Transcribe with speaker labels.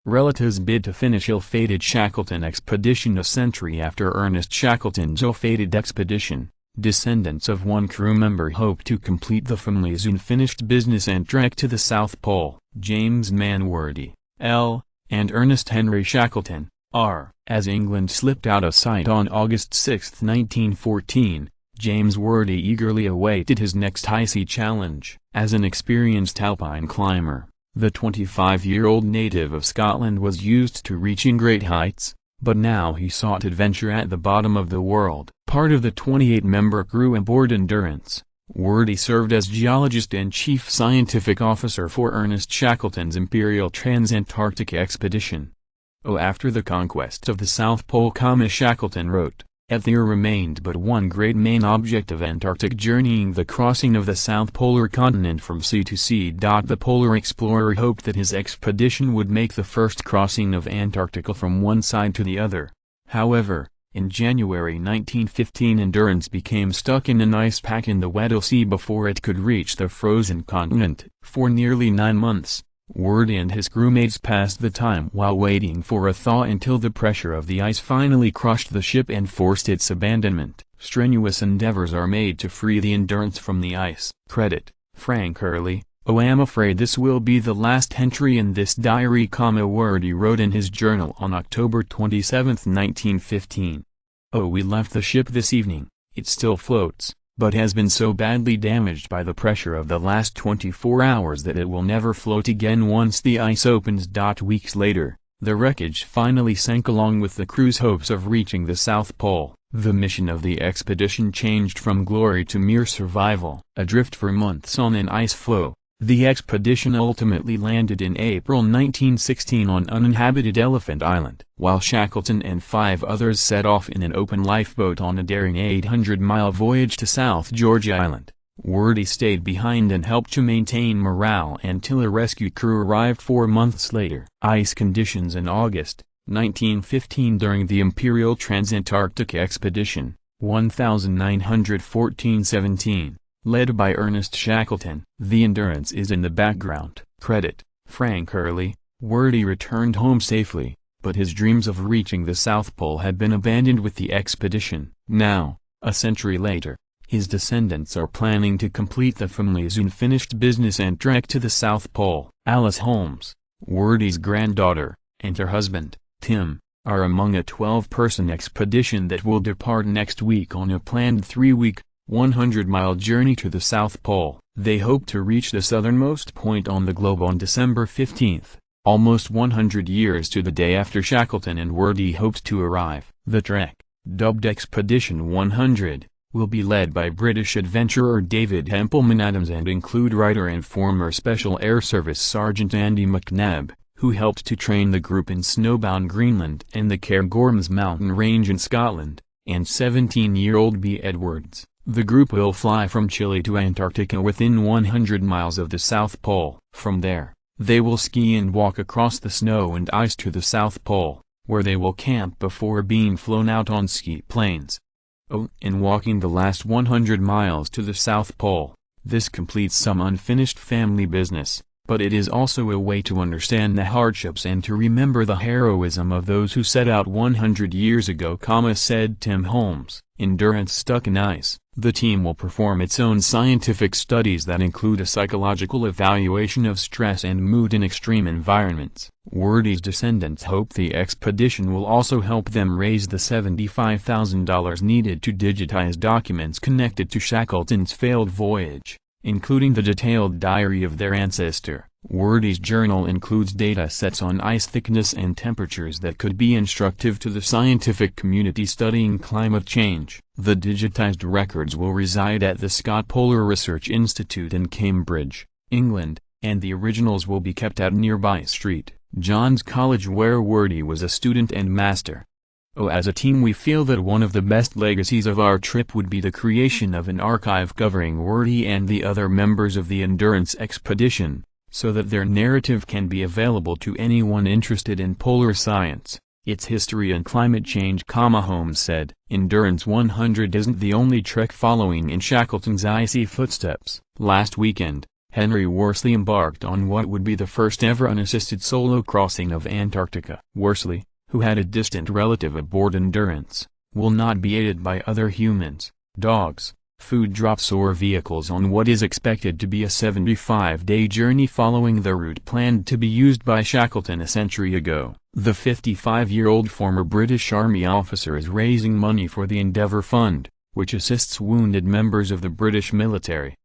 Speaker 1: Relatives bid to finish ill-fated Shackleton expedition. A century after Ernest Shackleton's ill-fated expedition, descendants of one crew member hope to complete the family's unfinished business and trek to the South Pole. James Manworthy, L., and Ernest Henry Shackleton, R. As England slipped out of sight on August 6, 1914, James Worthy eagerly awaited his next icy challenge. As an experienced alpine climber, the 25-year-old native of Scotland was used to reaching great heights, but now he sought adventure at the bottom of the world. Part of the 28-member crew aboard Endurance, Worthy served as geologist and chief scientific officer for Ernest Shackleton's Imperial Trans-Antarctic expedition. After the conquest of the South Pole, Shackleton wrote, there remained but one great main object of Antarctic journeying, the crossing of the South Polar continent from sea to sea. The polar explorer hoped that his expedition would make the first crossing of Antarctica from one side to the other. However, in January 1915, Endurance became stuck in an ice pack in the Weddell Sea before it could reach the frozen continent. For nearly 9 months, Worthy and his crewmates passed the time while waiting for a thaw until the pressure of the ice finally crushed the ship and forced its abandonment. Strenuous endeavors are made to free the Endurance from the ice. Credit, Frank Hurley. I'm afraid this will be the last entry in this diary, Worthy wrote in his journal on October 27, 1915. We left the ship this evening. It still floats, but has been so badly damaged by the pressure of the last 24 hours that it will never float again once the ice opens. Weeks later, the wreckage finally sank along with the crew's hopes of reaching the South Pole. The mission of the expedition changed from glory to mere survival. Adrift for months on an ice floe, the expedition ultimately landed in April 1916 on uninhabited Elephant Island, while Shackleton and 5 others set off in an open lifeboat on a daring 800-mile voyage to South Georgia Island. Worthy stayed behind and helped to maintain morale until a rescue crew arrived 4 months later. Ice conditions in August 1915 during the Imperial Trans-Antarctic Expedition, 1914-17. Led by Ernest Shackleton. The Endurance is in the background. Credit, Frank Hurley. Worthy returned home safely, but his dreams of reaching the South Pole had been abandoned with the expedition. Now, a century later, his descendants are planning to complete the family's unfinished business and trek to the South Pole. Alice Holmes, Worthy's granddaughter, and her husband, Tim, are among a 12-person expedition that will depart next week on a planned 3-week, 100-mile journey to the South Pole. They hope to reach the southernmost point on the globe on December 15, almost 100 years to the day after Shackleton and Worthy hoped to arrive. The trek, dubbed Expedition 100, will be led by British adventurer David Hempelman Adams and include writer and former Special Air Service Sergeant Andy McNabb, who helped to train the group in snowbound Greenland and the Cairngorms mountain range in Scotland, and 17-year-old B. Edwards. The group will fly from Chile to Antarctica within 100 miles of the South Pole. From there, they will ski and walk across the snow and ice to the South Pole, where they will camp before being flown out on ski planes. In walking the last 100 miles to the South Pole, this completes some unfinished family business, but it is also a way to understand the hardships and to remember the heroism of those who set out 100 years ago, said Tim Holmes. Endurance stuck in ice. The team will perform its own scientific studies that include a psychological evaluation of stress and mood in extreme environments. Worthy's descendants hope the expedition will also help them raise the $75,000 needed to digitize documents connected to Shackleton's failed voyage, including the detailed diary of their ancestor. Worthy's journal includes data sets on ice thickness and temperatures that could be instructive to the scientific community studying climate change. The digitized records will reside at the Scott Polar Research Institute in Cambridge, England, and the originals will be kept at nearby St. John's College where Worthy was a student and master. As a team we feel that one of the best legacies of our trip would be the creation of an archive covering Worthy and the other members of the Endurance expedition, so that their narrative can be available to anyone interested in polar science, its history and climate change. Holmes said. Endurance 100 isn't the only trek following in Shackleton's icy footsteps. Last weekend, Henry Worsley embarked on what would be the first ever unassisted solo crossing of Antarctica. Worsley, who had a distant relative aboard Endurance, will not be aided by other humans, dogs, food drops or vehicles on what is expected to be a 75-day journey following the route planned to be used by Shackleton a century ago. The 55-year-old former British Army officer is raising money for the Endeavour Fund, which assists wounded members of the British military.